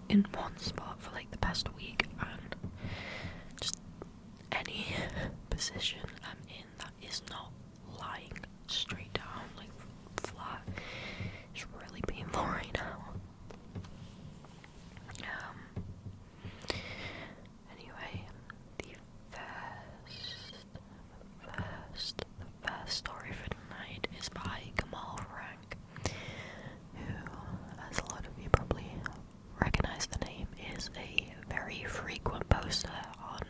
in one spot for like the past week, and just any position I'm in that is not lying straight down, like flat, is really painful right now. Anyway, the first story for tonight is by Kamal Rank, who, as a lot of you probably recognize the name, is a very frequent poster on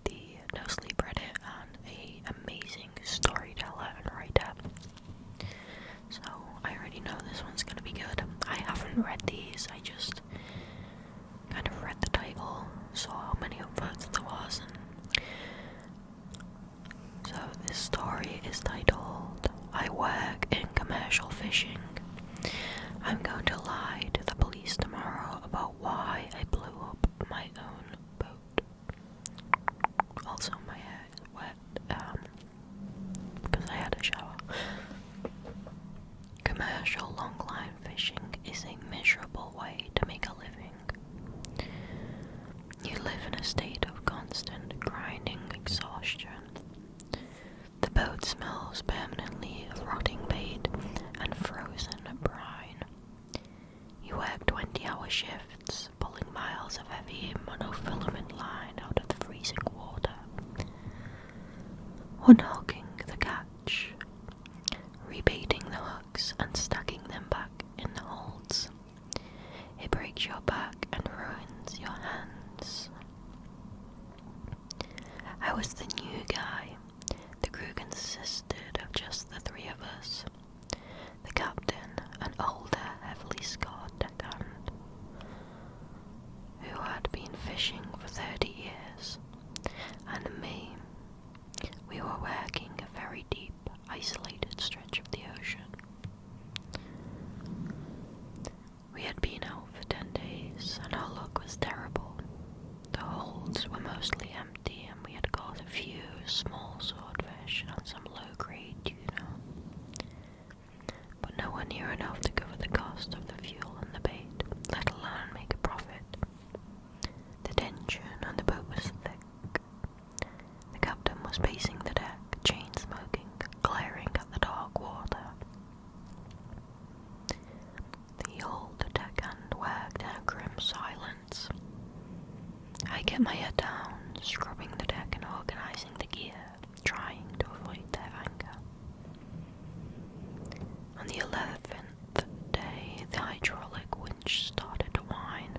the No Sleep Reddit and an amazing storyteller and writer. So I already know this one's gonna be good. I haven't read these, I just kind of read the title, saw how many upvotes there was, and so this story is titled, I Work in Commercial Fishing. I'm going to lie to the police tomorrow about why I blew up my own boat. Also, my hair is wet, because I had a shower. Commercial longline fishing is a miserable way to make a living. You live in a state of constant grinding exhaustion. The boat smells permanently of rotting bait and frozen brine. You work 20-hour shifts, pulling miles of heavy monofilament line out of the freezing water, unhooking the catch, rebaiting the hooks and stacking them back in the holds. It breaks your back and ruins your hands. I was the new guy. The crew consisted of just the three of us. The captain, an older, heavily scarred deckhand, who had been fishing for 30 years, and me. We were working a very deep, isolated stretch of the ocean. We had been out for 10 days, and our luck was terrible. The holds were mostly empty, and we had caught a few small swordfish and some low-grade tuna, but nowhere near enough to cover the cost of the fuel and the bait, let alone make a profit. The tension on the boat was thick. The captain was pacing the deck, chain-smoking, glaring at the dark water. The old deckhand worked in a grim silence. I get my head down, scrubbing the deck and organizing the gear, trying to avoid their anger. On the 11th day, the hydraulic winch started to whine.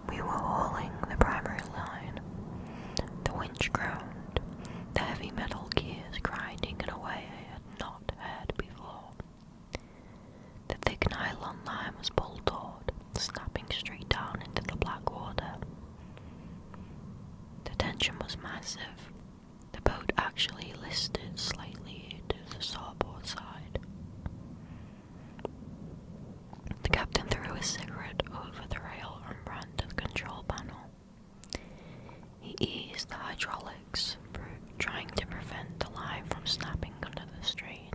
We were hauling the primary line. The winch groaned, the heavy metal gears grinding in a way I had not heard before. The thick nylon line was pulled taut, snapping straight down into the black water. The tension was massive. The boat actually listed slightly to the starboard side. The captain threw his cigarette over the rail and ran to the control panel. He eased the hydraulics, trying to prevent the line from snapping under the strain.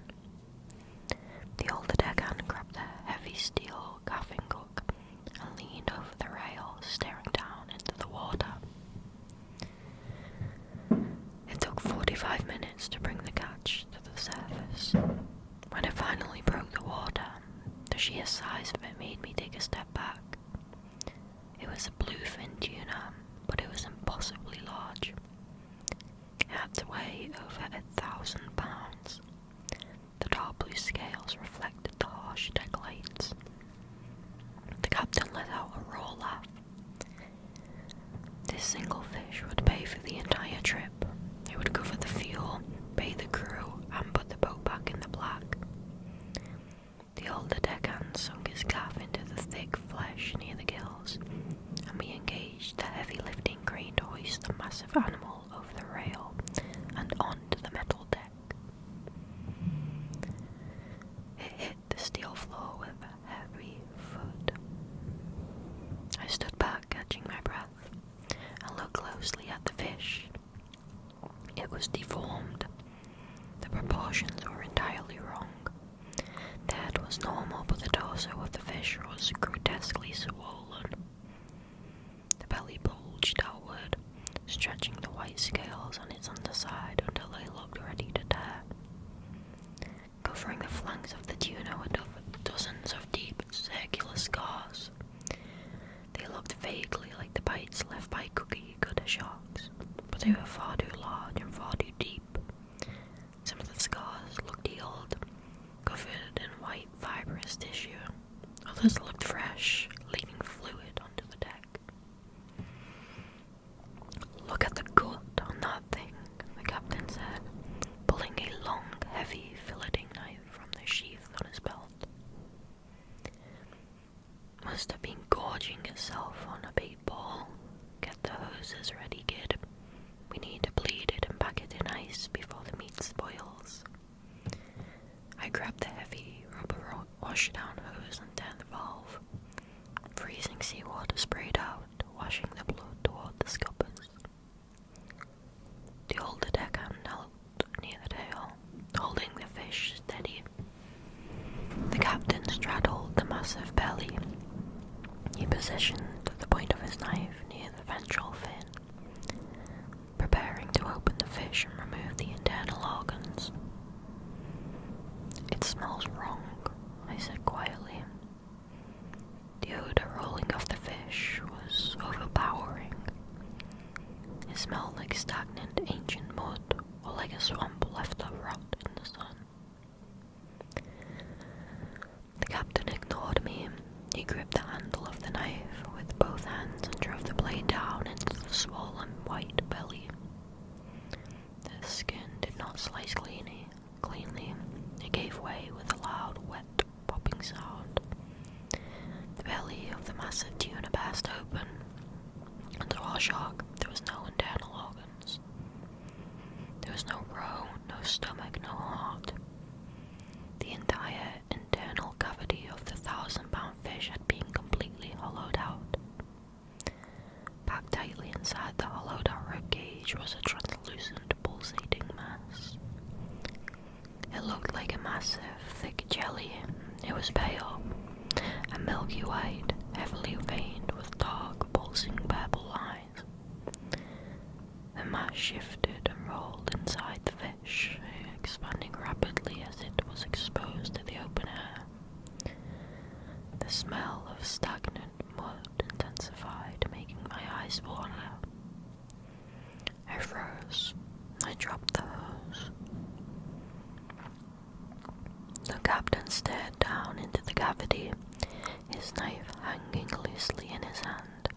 The older deckhand grabbed a heavy steel gaffing hook and leaned over the rail, staring down into the water. It took 45 minutes to bring the catch to the surface. When it finally broke the water, the sheer size of it made me take a step back. It was a bluefin tuna, but it was impossibly large. It had to weigh over 1,000 pounds. The dark blue scales reflected the harsh deck lights. The captain let out a raw laugh. This single fish would pay for the entire trip. It would cover the fuel, pay the crew, and put the boat back in the black. The older deckhand sunk his gaff into the thick flesh near the gills, and we engaged the heavy lifting crane to hoist the massive animal over the rail and onto the metal deck. It hit the steel floor with a heavy thud. I stood back, catching my breath, and looked closely at the fish. It was deformed. The proportions were entirely wrong. The head was normal, but the torso of the fish was grotesquely swollen. The belly bulged outward, stretching the white scales on its underside until they looked ready to tear. Covering the flanks of the tuna were dozens of deep, circular scars. They looked vaguely like the bites left by cookie-cutter sharks, but they were far too large and far too deep. Some of the scars looked healed, covered in white fibrous tissue. Others looked fresh, leaking fluid onto the deck. "Look at the gut on that thing," the captain said, pulling a long, heavy filleting knife from the sheath on his belt. "Must have been gorging itself on a bait ball. Get the hoses ready, kid. We need to bleed it and pack it in ice before the meat spoils." I grabbed the heavy rubber wash-down hose and turned the valve. Freezing seawater sprayed out, washing the blood toward the scuppers. The older deckhand knelt near the tail, holding the fish steady. The captain straddled the massive belly. He positioned the point of his knife near the ventral fin, preparing to open the fish and remove the internal organs. "It smells wrong," I said quietly. The odor rolling off the fish was overpowering. It smelled like stagnant ancient mud, or like a swamp left to rot in the sun. The captain ignored me. He gripped the handle of the knife with both hands and drove the blade down into the swollen white belly. The skin did not slice cleanly. It gave way with a loud, wet, popping sound. The belly of the massive tuna burst open. Under our shock, there was no internal organs. There was no roe, no stomach, no heart. The entire internal cavity of the 1,000-pound fish had been completely hollowed out. Packed tightly inside the hollowed-out rib cage was a translucent, pulsating mass. It looked like a massive, thick jelly. It was pale and milky white, heavily veined with dark, pulsing purple lines. The mass shifted and rolled inside the fish, expanding rapidly as it was exposed to the open air. The smell of stagnant mud intensified, making my eyes water. I froze. I dropped the hose. The captain stared down into the cavity, his knife hanging loosely in his hand.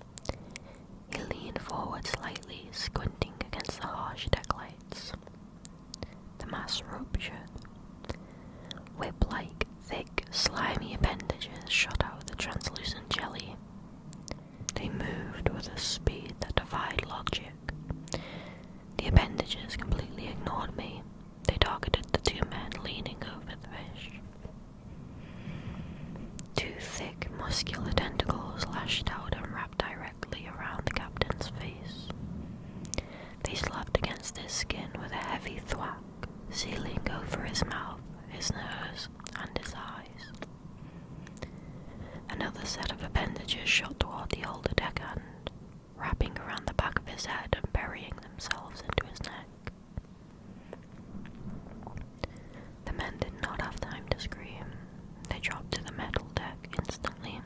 He leaned forward slightly, squinting against the harsh deck lights. The mass ruptured. Whip-like, thick, slimy appendages shot out of the translucent jelly. They moved with a speed that defied logic. The appendages completely ignored me. They targeted the two men leaning over the fish. Two thick, muscular tentacles lashed out and wrapped directly around the captain's face. They slapped against his skin with a heavy thwack, sealing over his mouth, his nose, and his eyes. Another set of appendages shot toward the older deckhand, wrapping around the back of his head and burying themselves into his neck. The men did not have time to scream. They dropped to the metal deck instantly.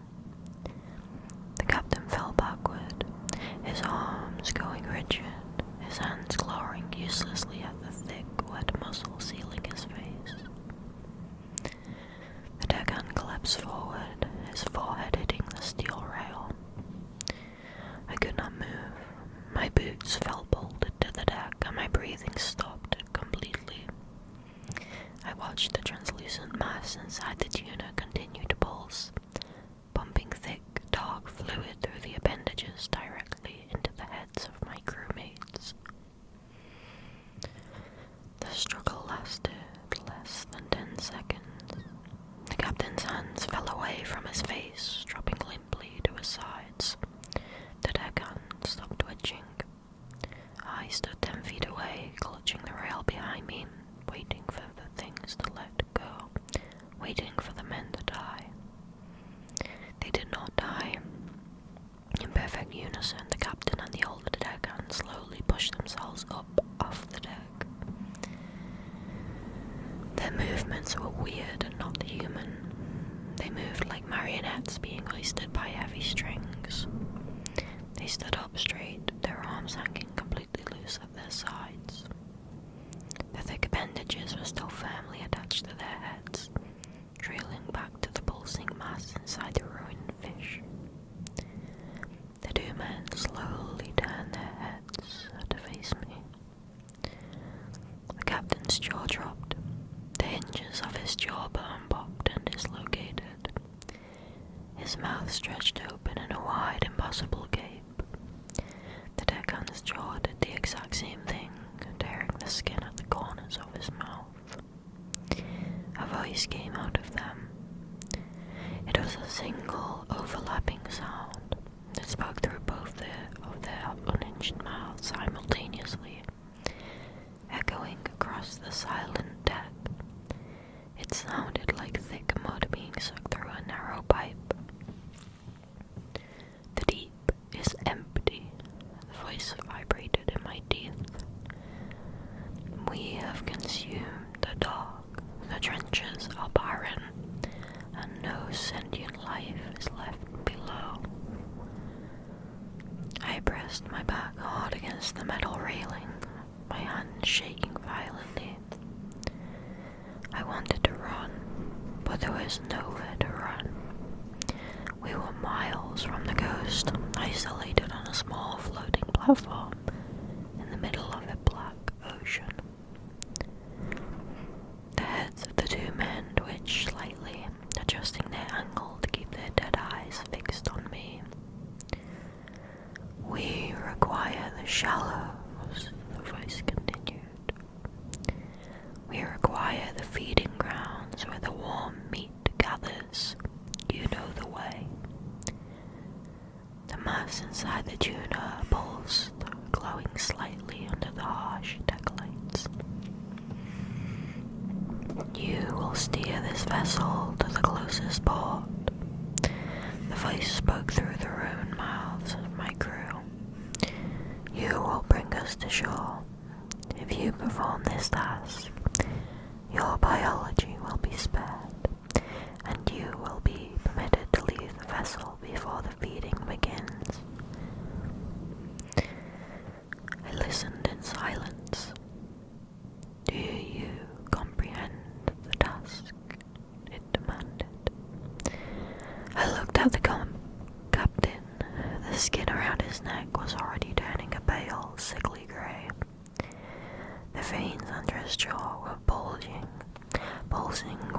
The captain fell backward, his arms going rigid, his hands clawing uselessly at the thick, wet muscle sealing his face. The deckhand collapsed forward, his forehead hitting the steel rail. I could not move. My boots felt bolted to the deck, and my breathing stopped completely. I watched the translucent mass inside the tuna continue to pulse, pumping thick, dark fluid through the appendages directly into the heads of my crewmates. The struggle lasted less than 10 seconds. The captain's hands fell away from his face, dropping limply to his sides. The deckhand stopped twitching. I stood 10 feet away, clutching the rail behind me, waiting for the things to let go, waiting for the men to Their movements were weird and not human. They moved like marionettes being hoisted by heavy strings. They stood up straight, their arms hanging completely loose at their sides. The thick appendages were still firmly attached to their heads, trailing back to the pulsing mass inside the ruined fish. The two men slowly turned their heads to face me. The captain's jaw dropped. The hinges of his jawbone popped and dislocated. His mouth stretched open in a wide, impossible gape. The deckhan's jaw did the exact same thing, tearing the skin at the corners of his mouth. A voice came out of them. It was a single, overlapping sound that spoke through both of their unhinged mouths simultaneously, echoing across the silent deck. It sounded like thick mud being sucked through a narrow pipe. The deep is empty, the voice vibrated in my teeth. We have consumed the dark, the trenches are barren, and no sentient life is left below. I pressed my back hard against the metal railing, my hands shaking violently. I wanted to run, but there was nowhere to run. We were miles from the coast, isolated on a small floating platform in the middle of a black ocean. The heads of the two men twitched slightly, adjusting their angle to keep their dead eyes fixed on me. We require the shallows, the voice continued. We require the feeding grounds where the warm meat gathers. You know the way. The mass inside the tuna pulsed, glowing slightly under the harsh deck lights. You will steer this vessel to the closest port. The voice spoke through the ruined mouths of my crew. You will bring us to shore. If you perform this task, your biology will be spared, and you will be permitted to leave the vessel before the feeding begins. I listened in silence. Do you comprehend the task? It demanded. I looked at the captain. The skin around his neck was already turning a pale, sickly grey. The veins under his jaw were pulsing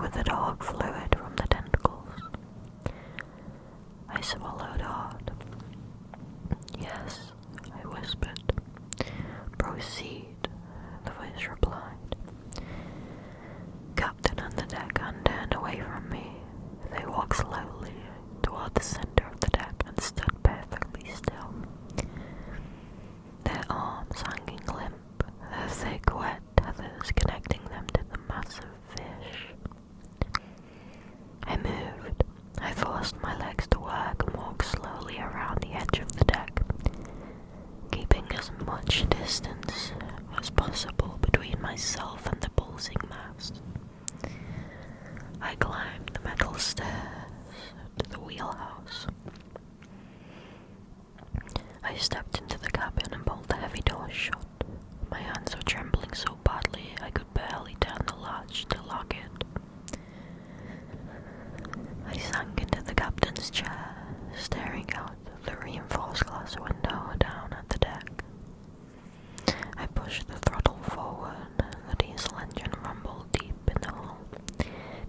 with the dark fluid from the tentacles. I swallowed hard. Yes, I whispered. Proceed, the voice replied. Captain and the deckhand turned away from me. They walked slowly toward the center of the deck and stood perfectly still. Their arms hanging limp, their thick, wet tethers connecting them to the massive fish. I moved. I forced my legs to work and walked slowly around the edge of the deck, keeping as much distance as possible between myself and the pulsing mass. I climbed the metal stairs to the wheelhouse. I stepped into the cabin and pulled the heavy door shut. My hands were trembling so badly I could barely turn the latch to lock it. I sank into the captain's chair, staring out of the reinforced glass window down at the deck. I pushed the throttle forward, the diesel engine rumbled deep in the hull,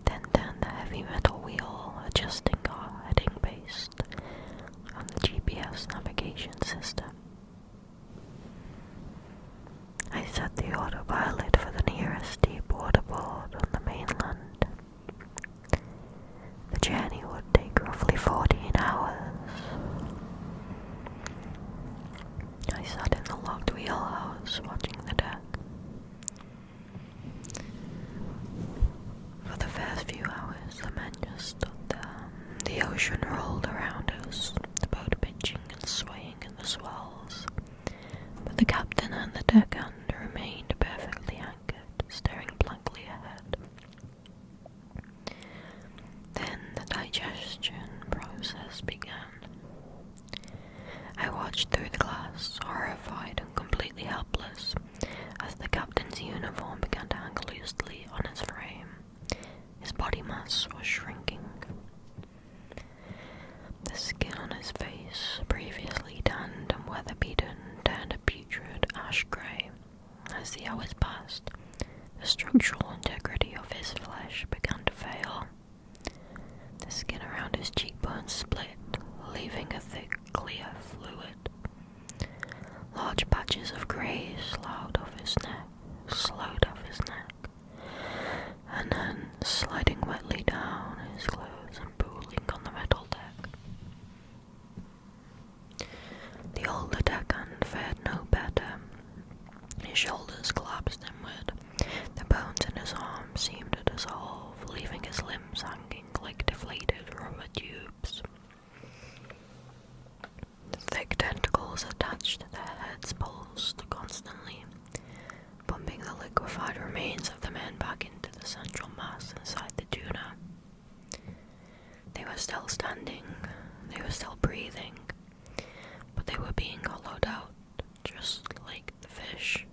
then turned the heavy metal wheel, adjusting our heading based on the GPS navigation system. I set the autopilot for the nearest deep water port on mass was shrinking. The skin on his face, previously tanned and weather-beaten, turned a putrid ash-grey. As the hours passed, the structural integrity of his flesh began to fail. The skin around his cheekbones split, leaving a thick, clear fluid. Large patches of grey slowed off his neck, and then sliding wetly down his clothes and pooling on the metal deck. The older deckhand fared no better. His shoulders collapsed inward. The bones in his arms seemed to dissolve, leaving his limbs hanging like deflated rubber tubes. The thick tentacles attached to their heads pulsed constantly, pumping the liquefied remains of the men back into the central mass inside the tuna. They were still standing, they were still breathing, but they were being hollowed out, just like the fish.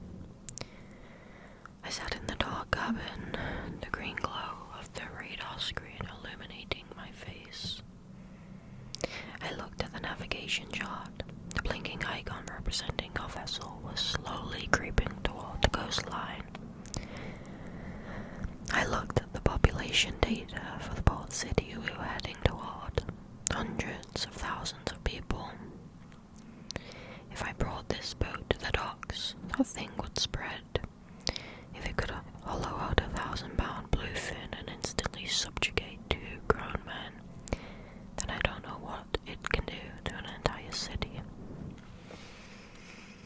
I sat in the dark cabin, the green glow of the radar screen illuminating my face. I looked at the navigation chart. The blinking icon representing our vessel was slowly creeping toward the coastline. I looked at the population data for the port city we were heading toward. Hundreds of thousands of people. If I brought this boat to the docks, that thing would spread. If it could hollow out a 1,000-pound bluefin and instantly subjugate 2 grown men, then I don't know what it can do to an entire city.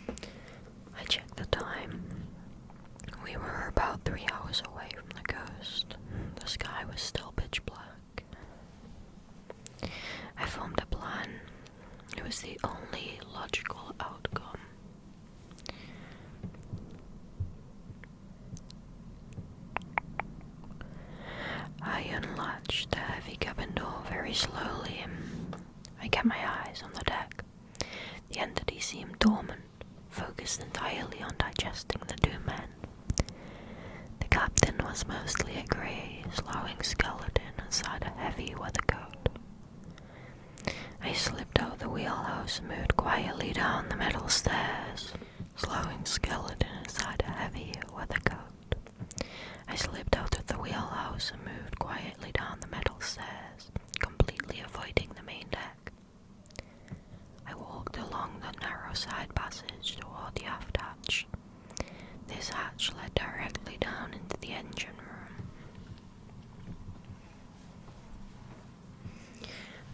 I checked the time. We were about 3 hours away from the coast. The sky was still pitch black. I formed a plan. It was the only logical outcome. I unlatched the heavy cabin door very slowly. I kept my eyes on the deck. The entity seemed dormant, focused entirely on digesting the 2 men. The captain was mostly a grey, slouching skeleton inside a heavy weather coat. I slipped out the wheelhouse and moved quietly down the metal stairs. Slouching skeleton inside a heavy weather coat. I slipped out of the wheelhouse and moved quietly down the metal stairs, completely avoiding the main deck. I walked along the narrow side passage toward the aft hatch. This hatch led directly down into the engine room.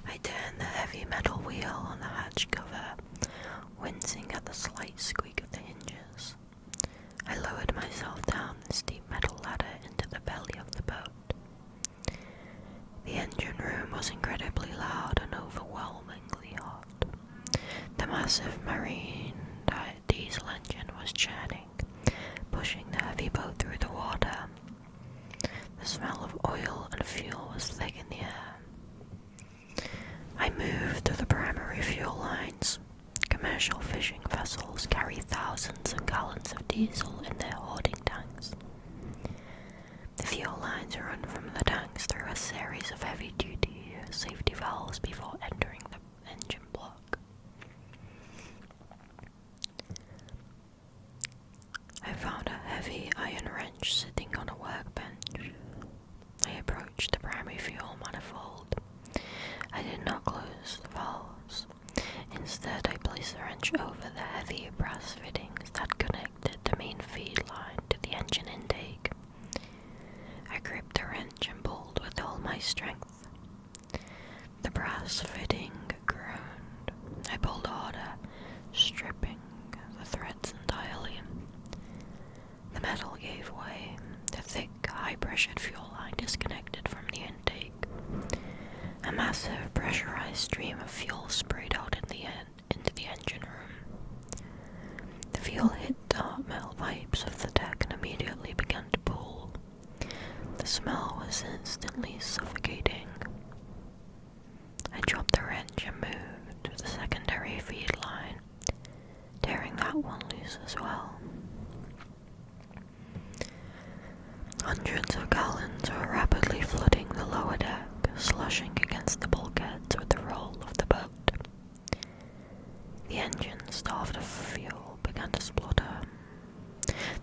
I turned the heavy metal wheel on the hatch cover, wincing at the slight squeak of the hinges. I lowered myself down the steep metal ladder into the belly of the boat. The engine room was incredibly loud and overwhelmingly hot. The massive marine diesel engine was churning, pushing the heavy boat through the water. The smell of oil and fuel was thick in the air. I moved to the primary fuel lines. Commercial fishing vessels carry thousands of gallons of diesel in their hoarding tanks. The fuel lines run from the tanks through a series of heavy-duty safety valves before entering the engine block. I found a heavy iron wrench sitting on a workbench. I approached the primary fuel manifold. I did not close the valves. Instead, I placed the wrench over the heavy brass fittings that connected the main feed line to the engine intake. I gripped the wrench and pulled with all my strength. The brass fitting groaned. I pulled harder, stripping the threads entirely. The metal gave way. The thick, high-pressured fuel line disconnected from the intake. A massive pressurized stream of fuel sprayed out into the engine room. The fuel hit the hot metal pipes of the deck and immediately began to pool. The smell was instantly suffocating. I dropped the wrench and moved to the secondary feed line, tearing that one loose as well. Hundreds of gallons were rapidly flooding the lower brushing against the bulkheads with the roll of the boat. The engine, starved of fuel, began to splutter.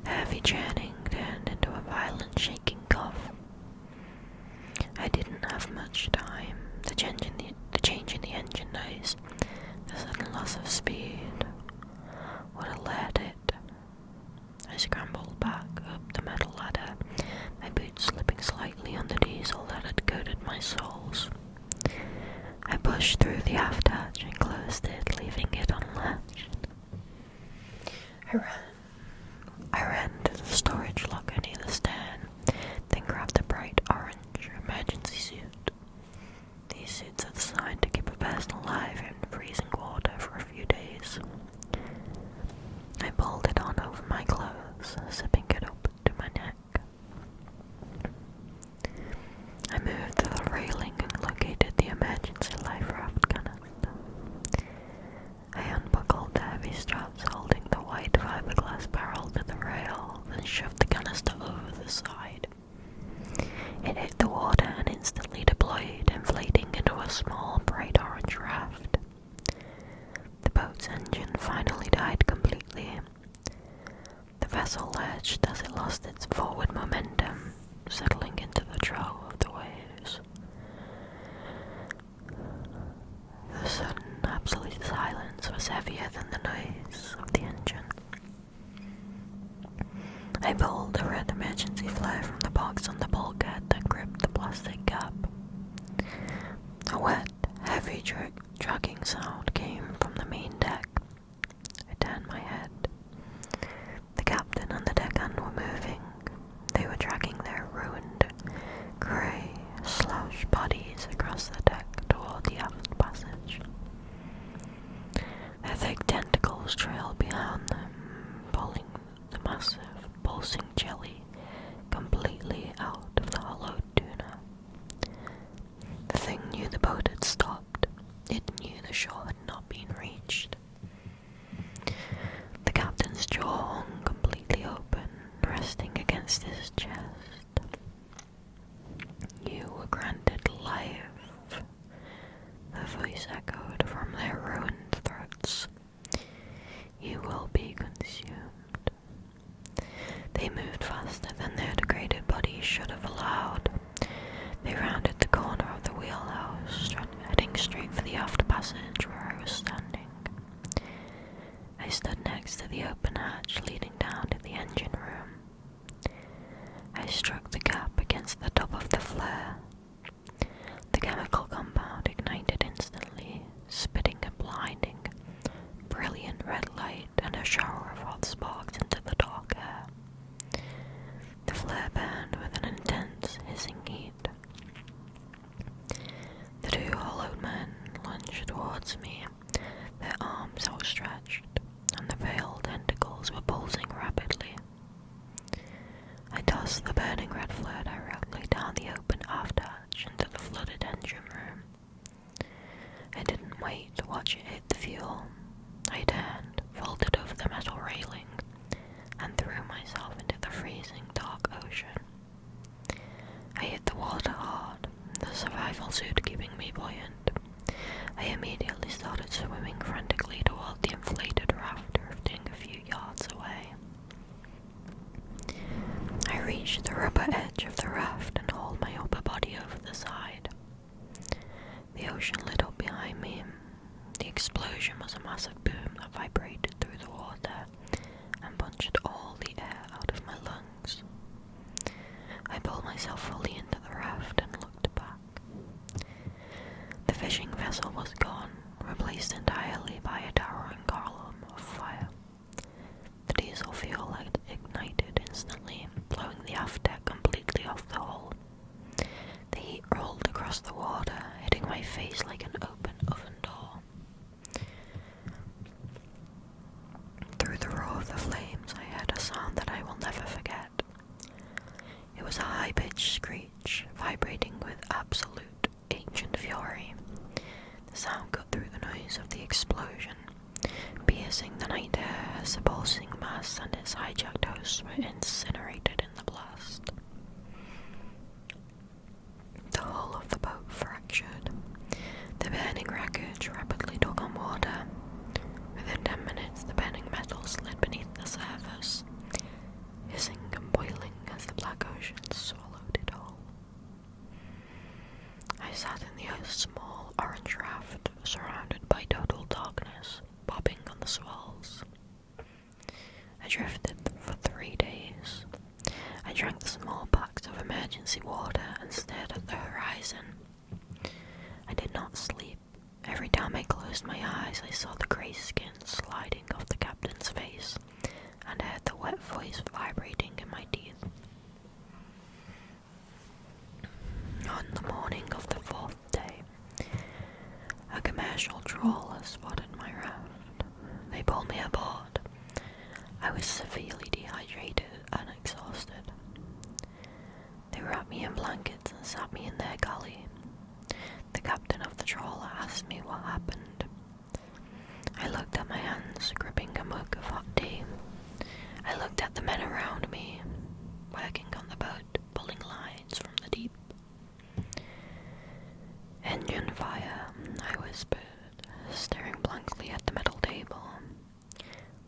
The heavy churning turned into a violent shaking cough. I didn't have much time. The change in the engine noise, the sudden loss of speed, would have led it. I scrambled back up the metal ladder, my boots slipping slightly on the diesel that had coated my soles. I pushed through the aft hatch and closed it, leaving it unlatched. I ran to the storage locker near the stern, then grabbed the bright orange emergency suit. These suits are designed to keep a person alive in freezing water for a few days. I pulled it on over my clothes, zipping it up to my neck. I moved to the railing and located the emergency life raft canister. I unbuckled the heavy straps holding the white fiberglass barrel to the rail, then shoved the canister over the side. It hit the water and instantly deployed, inflating into a small, bright orange raft. The boat's engine finally died completely. The vessel lurched as it lost its forward momentum, settling into the trough of the waves. The sudden, absolute silence was heavier than the noise of the engine. I pulled a red emergency flare from the box on the bulkhead and gripped the plastic cap. A wet, heavy dragging sound came from the main deck. I turned my head. The captain and the deckhand were moving. They were dragging their ruined, grey, slouched bodies across the deck toward the aft passage. Their thick tentacles trailed behind them, pulling the massive, pulsing jelly completely out of the hollowed tuna. The thing knew the boat had stopped. It knew the shore had not been reached. The captain's jaw hung completely open, resting against his chest. You were granted life, the voice echoed from their ruined throats. You will be consumed. They moved faster than their degraded bodies should have allowed. They rounded the corner of the wheelhouse, heading straight for the aft passage where I was standing. I stood next to the open hatch leading down to the engine room. I struck the cap against the top of the flare. The chemical compound ignited instantly, spitting a blinding, brilliant red light and a shower of hot sparks into the dark air. The flare burned with an intense, hissing heat. The two hollowed men lunged towards me, their arms outstretched, and the veiled tentacles were pulsing rapidly. I tossed the burning red flare directly down the open aft hatch into the flooded engine room. I didn't wait to watch it hit the fuel. I turned, vaulted over the metal railing, and threw myself into the freezing dark ocean. I hit the water hard, the survival suit keeping me buoyant. I immediately started swimming frantically toward the inflated raft drifting a few yards away. I reached the rubber edge of the raft and hauled my upper body over the side. The ocean lit up behind me. The explosion was a massive boom that vibrated through the water and punched all the air out of my lungs. I pulled myself fully into the raft and looked back. The fishing vessel was gone, replaced entirely by a towering column of fire. The diesel fuel had ignited instantly, blowing the aft deck completely off the hull. The heat rolled across the water, hitting my face like an open oven door. Through the roar of the flames, I heard a sound that I will never forget. It was a high-pitched screech, vibrating with absolute ancient fury. The sound cut through the noise of the explosion, piercing the night air as the pulsing mass and its hijacked hosts were incinerated in the blast. The hull of the boat fractured, sat in the small orange raft, surrounded by total darkness, bobbing on the swells. I drifted for 3 days. I drank the small packs of emergency water and stared at the horizon. I did not sleep. Every time I closed my eyes, I saw the grey skin sliding off the captain's face and heard the wet voice vibrating in my teeth. On the morning of the 4th day, a commercial trawler spotted my raft. They pulled me aboard. I was severely dehydrated and exhausted. They wrapped me in blankets and sat me in their galley. The captain of the trawler asked me what happened. I looked at my hands, gripping a mug of hot tea. I looked at the men around me, working on the boat, pulling lines from the deep. Engine fire, I whispered, staring blankly at the metal table.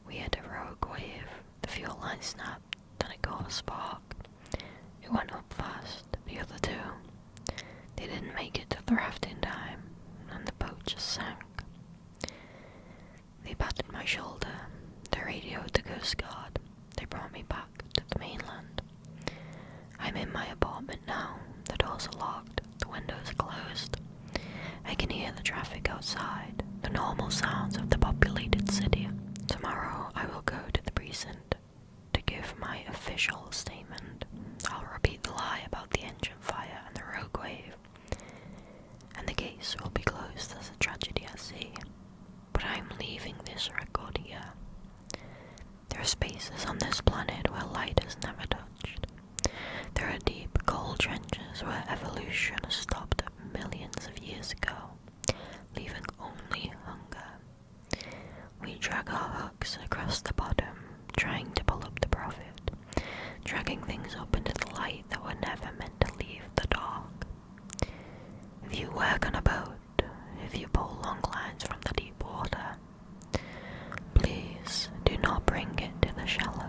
We had a rogue wave. The fuel line snapped, then it caught a spark. It went up fast, the other two. They didn't make it to the raft in time, and the boat just sank. They patted my shoulder. They radioed the Coast Guard. They brought me back to the mainland. I'm in my apartment now. The doors are locked. The windows are closed. I can hear the traffic outside, the normal sounds of the populated city. Tomorrow I will go to the precinct to give my official statement. I'll repeat the lie about the engine fire and the rogue wave, and the case will be closed as a tragedy at sea. But I'm leaving this record here. There are spaces on this planet where light has never touched. There are deep, cold trenches where evolution stopped millions of years ago, leaving only hunger. We drag our hooks across the bottom, trying to pull up the profit, dragging things up into the light that were never meant to leave the dark. If you work on a boat, if you pull long lines from the deep water, please do not bring it to the shallows.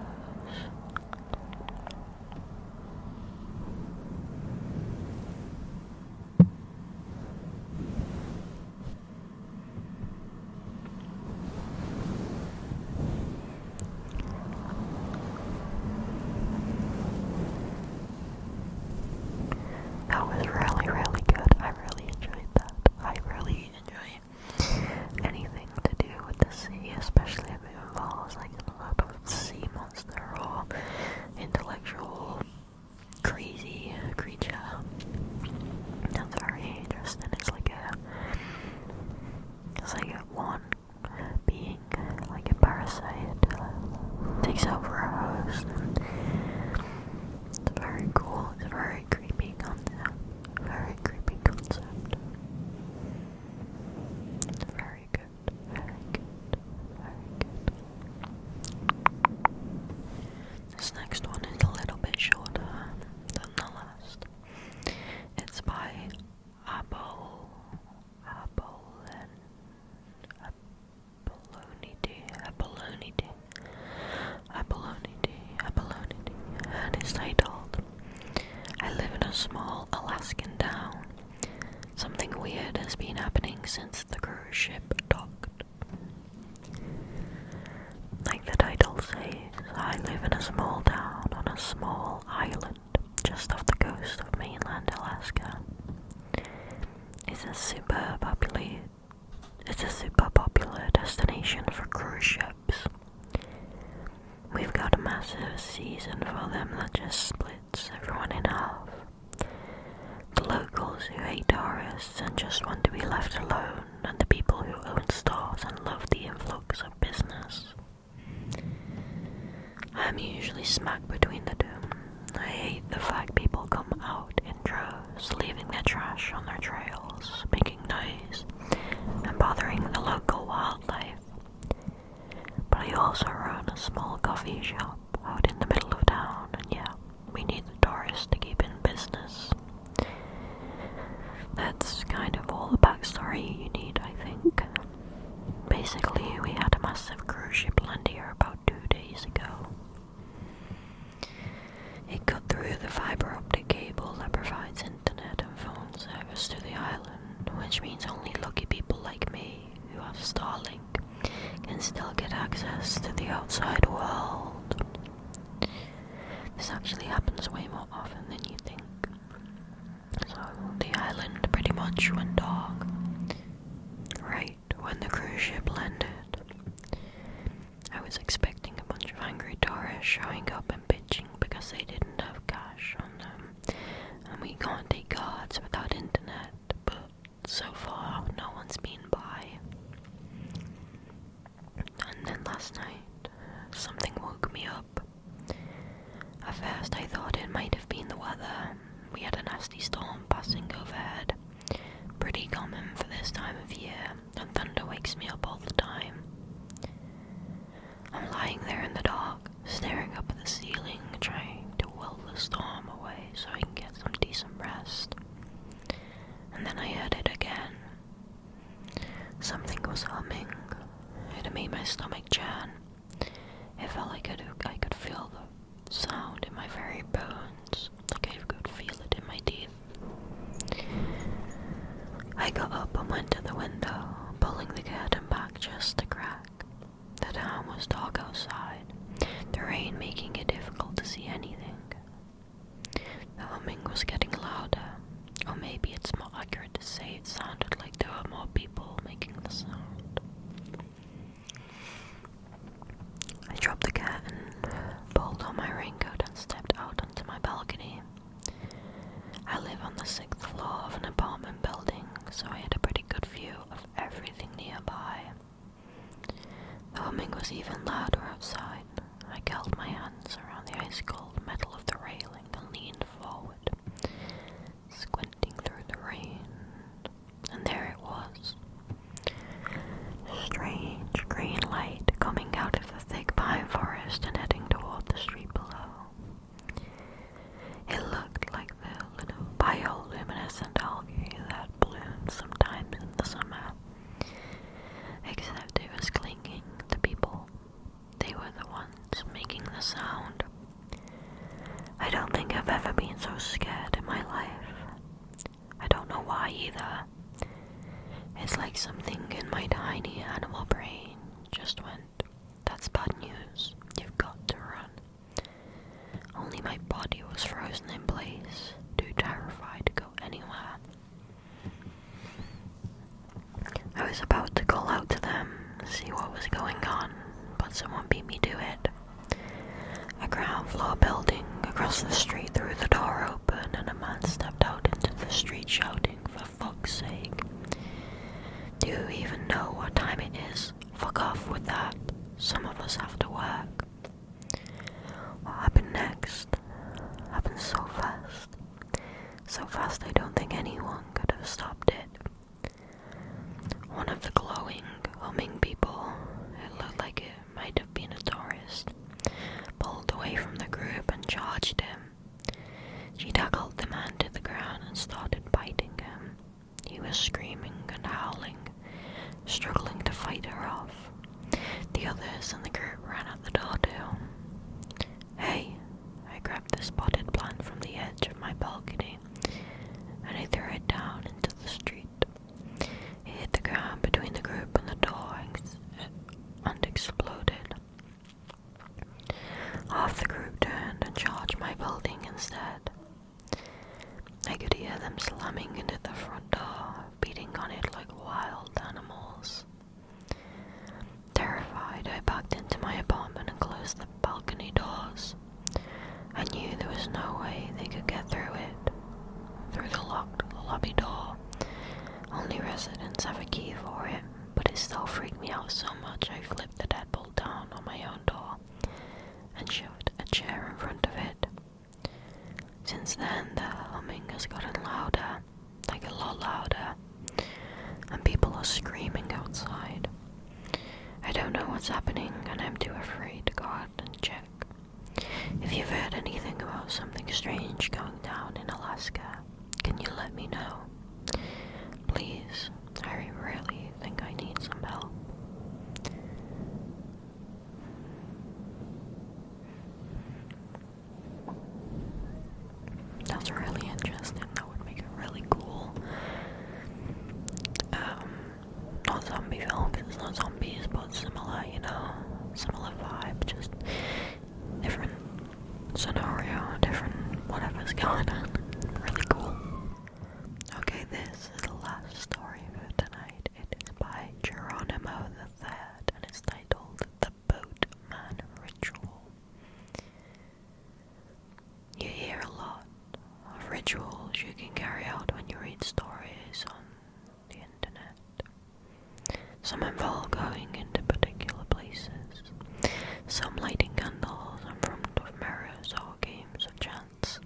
That was really, really good. I really enjoyed that. I really enjoy anything to do with the sea, especially if it involves like a lot of sea monster or intellectual crazy creature. That's very interesting. It's like a one being like a parasite takes over a host. It's very cool. It's a very creepy concept. Very creepy concept. It's very good. Very good. Very good. This next one is a little bit shorter than the last. It's by Apollonity, and it's titled, I live in a small Alaskan town. Something weird has been happening since the cruise ship docked. Like the title says, I live in a small town on a small island just off the coast of mainland Alaska. It's a super popular destination for cruise ships. We've got a massive season for them that just splits everyone in half. The locals who hate tourists and just want to be left alone, and the people who own stores and love the influx of business. I'm usually smack between the two. I hate the fact people come out in droves, leaving their trash on their trails, making noise, and bothering the local wildlife. But I also run a small coffee shop out in the middle of town, and yeah, we need the tourists to keep in business. That's kind of all the backstory you need, I think. Basically, we had a massive cruise ship land here about 2 days ago. It cut through the fiber optic which means only lucky people like me who have Starlink can still get access to the outside world. This actually happens way more often than you think. So the island pretty much went dark right when the cruise ship landed. I was expecting a bunch of angry tourists showing up and bitching because they didn't have cash on them, and we can't take cards without internet, but so far no one's been by. And then last night, something woke me up. At first I thought it might have been the weather. We had a nasty storm passing overhead, pretty common for this time of year, and thunder wakes me up all the time. I'm lying there in the dark, staring up at the ceiling, trying to will the storm away so I can get some decent rest. And then I heard it again. Something was humming. It made my stomach churn. It felt like I could feel the sound in my very bones, like I could feel it in my teeth. I got up and went to the window, pulling the curtain back just a crack. The town was dark outside, the rain making it difficult to see anything. The humming was getting louder, or maybe it's more accurate to say it sounded like there were more people making the sound. I dropped the curtain, pulled on my raincoat and stepped out onto my balcony. I live on the 6th floor of an apartment building, so I had a pretty good view of everything nearby. The humming was even louder outside. I curled my hands around the ice-cold metal of the railing and leaned forward, squinting through the rain. And there it was. Strange green light coming out of the thick pine forest and heading toward the street below. It looked like the little bioluminescent algae that blooms sometimes in the summer, except it was clinging to people. They were the ones making the sound. I don't think I've ever been so scared in my life. I don't know why either. It's like something in my tiny animal brain just went, "That's bad news, you've got to run." Only my body was frozen in place, too terrified to go anywhere. I was about to call out to them, see what was going on, but someone beat me to it. A ground floor building across the street threw the door open and a man stepped out into the street shouting, "For fuck's sake. Do you even know what time it is? Fuck off with that. Some of us have to work." What happened next happened so fast. So fast I don't think anyone could have stopped it. One of the glowing, humming people, it looked like it might have been a tourist, pulled away from the group and charged him. She tackled the man to the ground and started biting him. He was screaming and howling, struggling to fight her off. The others in the group ran out the door too. "Hey," I grabbed the spotted plant from the edge of my balcony and I threw it down into the street. It hit the ground between the group and the door and exploded. Half the group turned and charged my building instead. I could hear them slamming into the front door, beating on it like wild animals. Terrified, I backed into my apartment and closed the balcony doors. I knew there was no way they could get through it, through the locked lobby door. Only residents have a key for it, but it still freaked me out so much I flipped the deadbolt down on my own door and shoved a chair in front of it. Since then, the humming has gotten louder, like a lot louder, and people are screaming outside. I don't know what's happening, and I'm too afraid to go out and check. If you've heard anything about something strange going down in Alaska, can you let me know? Please, I really think I need some help. That's really interesting. That would make it really cool. you can carry out when you read stories on the internet. Some involve going into particular places, some lighting candles in front of mirrors or games of chance.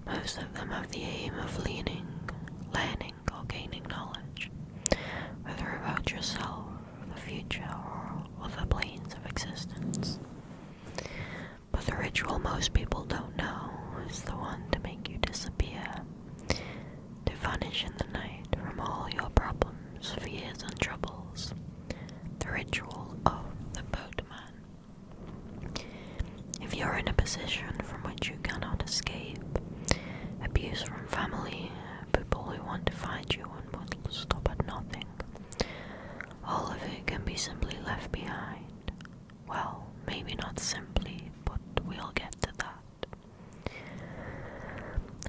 Most of them have the aim of learning or gaining knowledge, whether about yourself, the future, or other planes of existence. But the ritual most people don't know is the one to make you disappear, to vanish in the night from all your problems, fears and troubles. The ritual of the boatman. If you're in a position from which you cannot escape, abuse from family, people who want to find you and will stop at nothing, all of it can be simply left behind. Well, maybe not simply, but we'll get to that.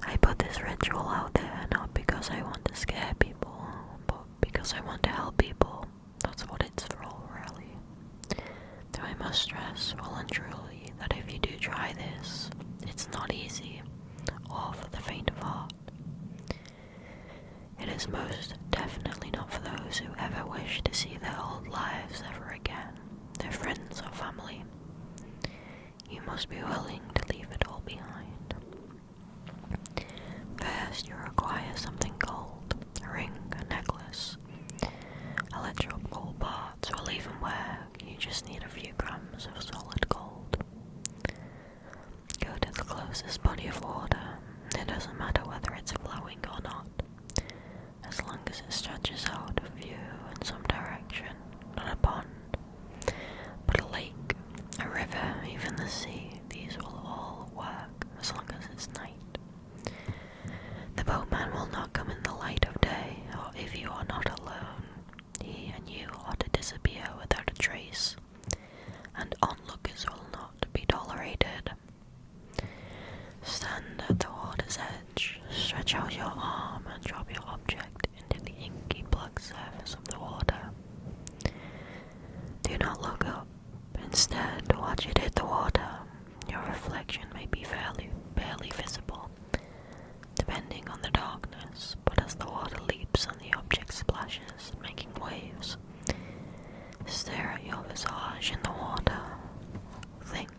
I put this ritual out there not because I want to scare people, but because I want to help people. That's what it's for, really. Though I must stress, well and truly, that if you do try this, it's not easy, or for the faint of heart. It is most definitely not for those who ever wish to see their old lives ever again, their friends or family. You must be willing to leave it all behind. First, you require something gold, a ring, a necklace, electrical parts will even work. You just need a few grams of solid gold. Go to the closest body of water. It doesn't matter whether it's flowing or not, as long as it stretches out of view in some direction. Not a pond, but a lake, a river, even the sea. These will all work as long as it's night. The boatman will not come in the light of day, or if you are not alone, he and you are to disappear without a trace, and onlookers will not be tolerated. Stand at the water's edge, stretch out your arm and drop your object into the inky black surface of the water. Do not look up. Instead, watch it hit the water. Your reflection may be barely visible, depending on the darkness, but as the water leaps and the object splashes, making waves, stare at your visage in the water. Think.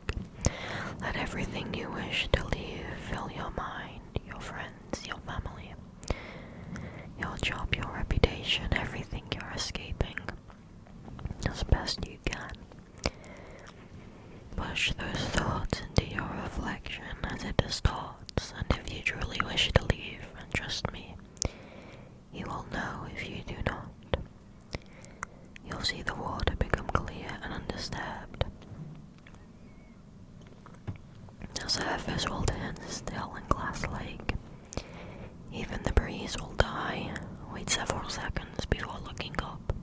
Let everything you wish to leave fill your mind, your friends, your family, your job, your reputation, everything you're escaping, as best you can. Push those thoughts into your reflection as it distorts, and if you truly wish to leave, and trust me, you will know if you do not. You'll see the water become clear and undisturbed. The surface will turn still and glass-like. Even the breeze will die. Wait several seconds before looking up.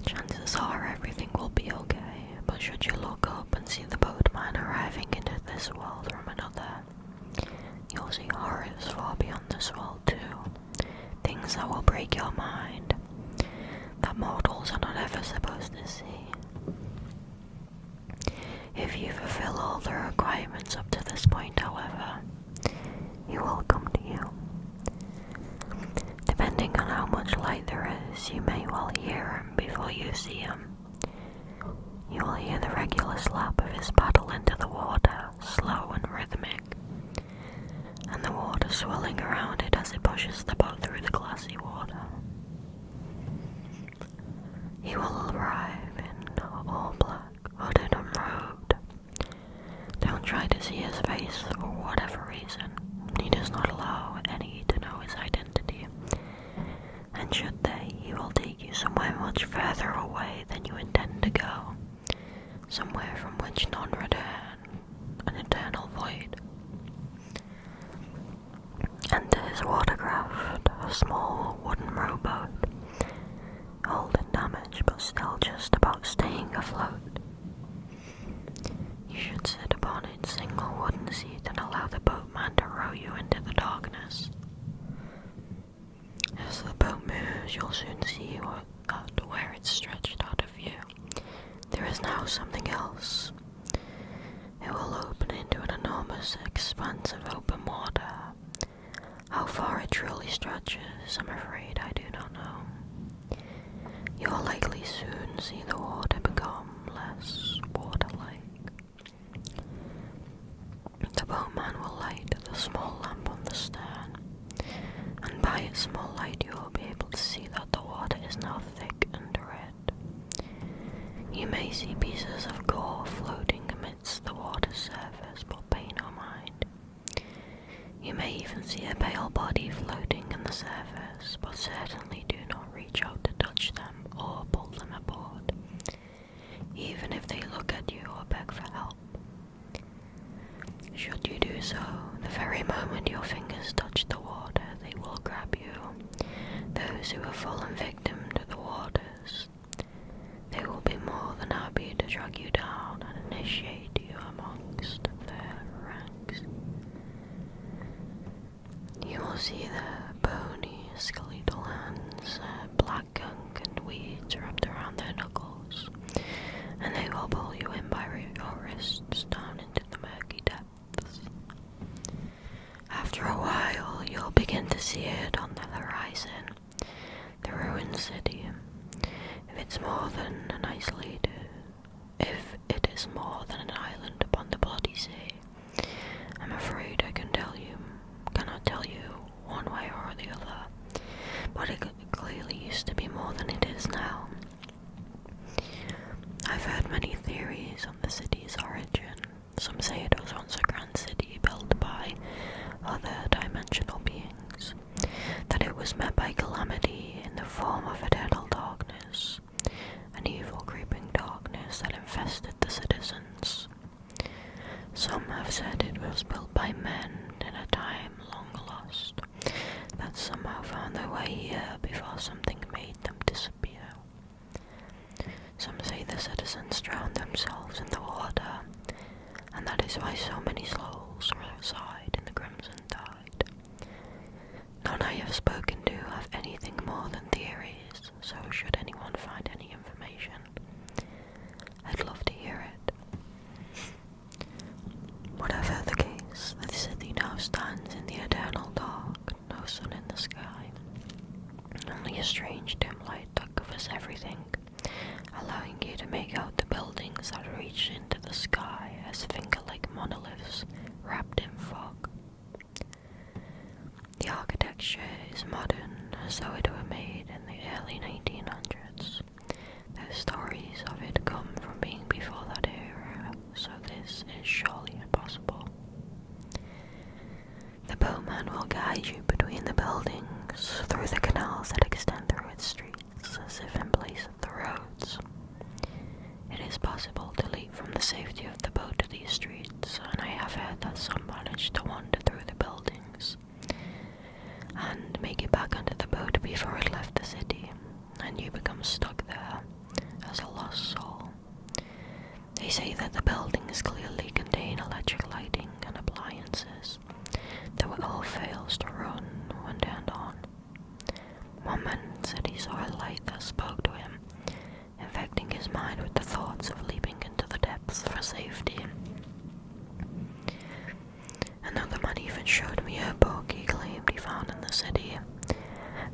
Chances are everything will be okay, but should you look up and see the boatman arriving into this world from another, you'll see horrors far beyond this world too. Things that will break your mind, that mortals are not ever supposed to see. If you fulfill all the requirements up to this point, however, he will come to you. Depending on how much light there is, you may well hear him before you see him. You will hear the regular slap of his paddle into the water, slow and rhythmic, and the water swirling around it as it pushes the boat through the glassy water. He will arrive in all black, hooded and robed. Don't try to see his face for whatever reason. He does not allow any to know his identity. And should they, he will take you somewhere much further away than you intend to go. Somewhere from which none return, an eternal void. Enter his watercraft, a small wooden rowboat, old and damaged but still just about staying afloat. You should sit upon its single wooden seat and allow the boatman to row you into the darkness. As the boat moves, you'll soon see where it's stretched out of view. There is now something else. It will open into an enormous expanse of open water, stretches, I'm afraid I do not know. You'll likely soon see the water become less water-like. The boatman will light the small lamp on the stern, and by its small light you will be able to see that the water is now thick and red. You may see pieces of gore floating amidst the water's surface, but pay no mind. You may even see a pale body floating in the surface, but certainly do not reach out to touch them or pull them aboard, even if they look at you or beg for help. Should you do so, the very moment your fingers touch the water, they will grab you. Those who have fallen victim to the waters, they will be more than happy to drag you down and initiate you amongst their ranks. You will see their bony, skeletal hands, black gunk and weeds wrapped around their knuckles, and they will pull you in by your wrists down into the murky depths. After a while, you'll begin to see it on the horizon, the ruined city. If it is more than an island upon the bloody sea, I'm afraid I cannot tell you one way or the other, but it clearly used to be more than it is now. I've heard many theories on the city's origin. Some say it was once a grand city built by other dimensional beings, that it was met by calamity in the form of eternal darkness, an evil creeping darkness that infested the citizens. Some have said it was built by men in a time long lost, that somehow found their way here before something made them disappear. Some say the citizens drowned themselves in the water, and that is why so many souls reside in the Crimson Tide. None I have spoken to have anything more than theories, so should anyone find any information, I'd love to hear it. Whatever the case, the city now stands in the eternal dark, no sun in the sky. Only a strange dim light that covers everything, allowing you to make out the buildings that reach into the sky as finger-like monoliths wrapped in fog. The architecture is modern, as though it were made in the early 1900s. The stories of it come from being before that era, so this is surely impossible. The boatman will guide you between the buildings, through the canals that extend through its streets, as if in place of the roads. It is possible to leap from the safety of the boat to these streets, and I have heard that some manage to wander through the buildings and make it back under the boat before it left the city, and you become stuck there as a lost soul. They say that the buildings clearly contain electric lighting and appliances, though it all fails to run when turned on. One man said he saw a light that spoke to him, infecting his mind with the thoughts of leaping into the depths for safety. Another man even showed me a book he claimed he found in the city.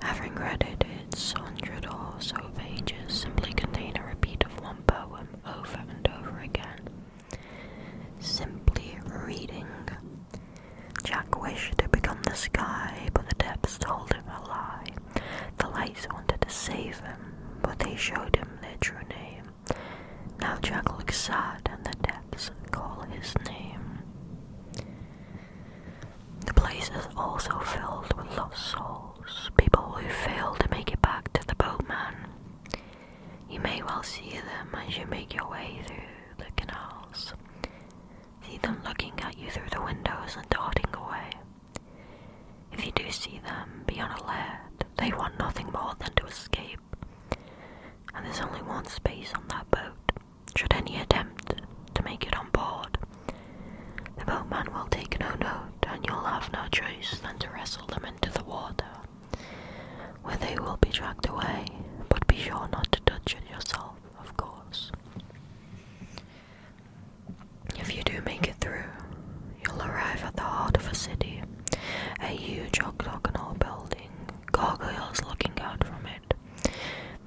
Having read it, its 100 or so pages simply contain a repeat of one poem over and over again. Simply reading. Jack wished to become the sky, but the depths told him a lie. The lights wanted to save him, but they showed him their true name. Now Jack looks sad, and the depths call his name. The place is also filled with lost souls, people who fail to make it back to the boatman. You may well see them as you make your way through the canals. See them looking at you through the windows and darting away. If you do see them, be on alert. They want nothing more than to escape. And there's only one space on that boat, should any attempt to make it on board. The boatman will take no note, and you'll have no choice than to wrestle them into the water, where they will be dragged away, but be sure not to touch it yourself, of course. If you do make it through, you'll arrive at the heart of a city, a huge octagonal building gargoyles looking out from it,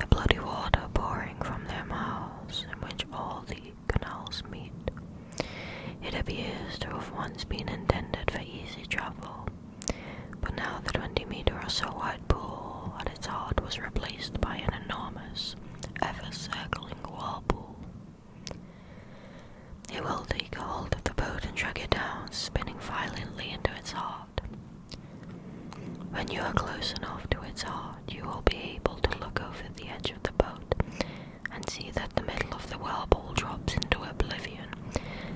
the bloody water pouring from their mouths in which all the canals meet. It appears to have once been intended for easy travel, but now the 20-meter or so wide pool at its heart was replaced by an enormous, ever-circling whirlpool. It will take hold of the boat and drag it down, spinning violently into its heart. When you are close enough to its heart, you will be able to look over the edge of the boat and see that the middle of the whirlpool drops into oblivion,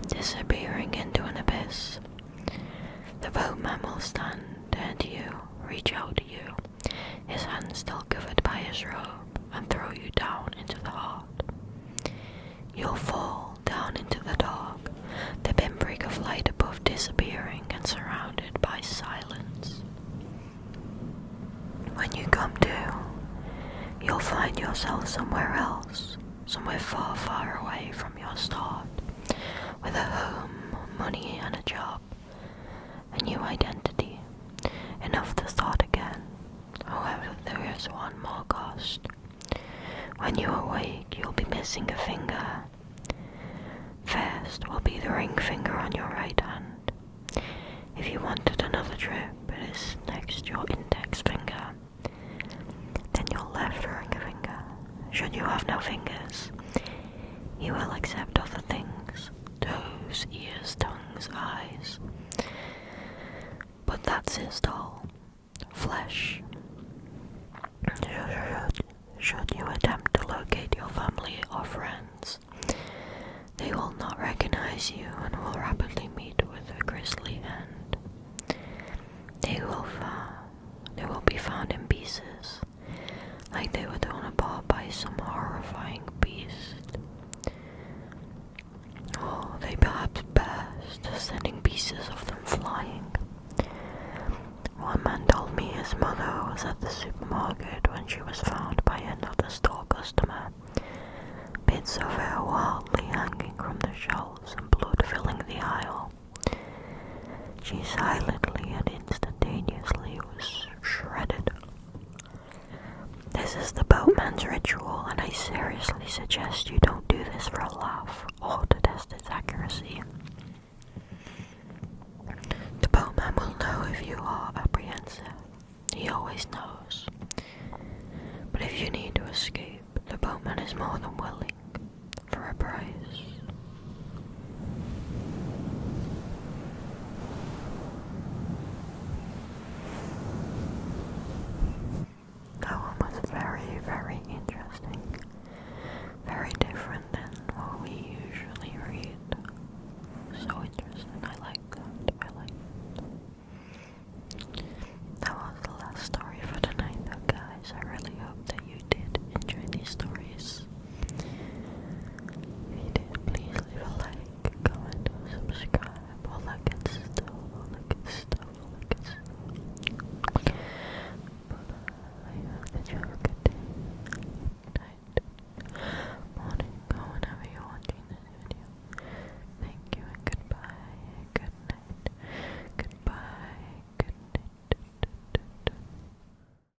disappearing into an abyss. The boatman will stand and reach out to you, his hand still covered by his robe, and throw you down into the heart. You'll fall down into the dark, the pinprick of light above disappearing and surrounded by silence. When you come to, you'll find yourself somewhere else, somewhere far, far away from your start, with a home, money and a job, a new identity, enough to start again. However, there is one more cost. When you awake, you'll be missing a finger. First will be the ring finger on your right hand. If you wanted another trip, it is next your index finger. Then your left ring finger. Should you have no fingers, you will accept other things. Toes, ears, tongues, eyes. But that's his doll. Flesh. Should you attempt to locate your family or friends, they will not recognize you and will rapidly meet with a grisly end. They will be found in pieces, like they were torn apart by some horrifying beast. Or they perhaps burst, sending pieces of them flying. One man told me his mother was at the supermarket when she was found by another store customer, bits of hair wildly hanging from the shelves and blood filling the aisle. She silently and instantaneously was shredded. This is the boatman's ritual, and I seriously suggest you don't do this for a laugh or to test its accuracy. The boatman will know if you are apprehensive. He always knows. But if you need to escape, the boatman is more than willing, for a price.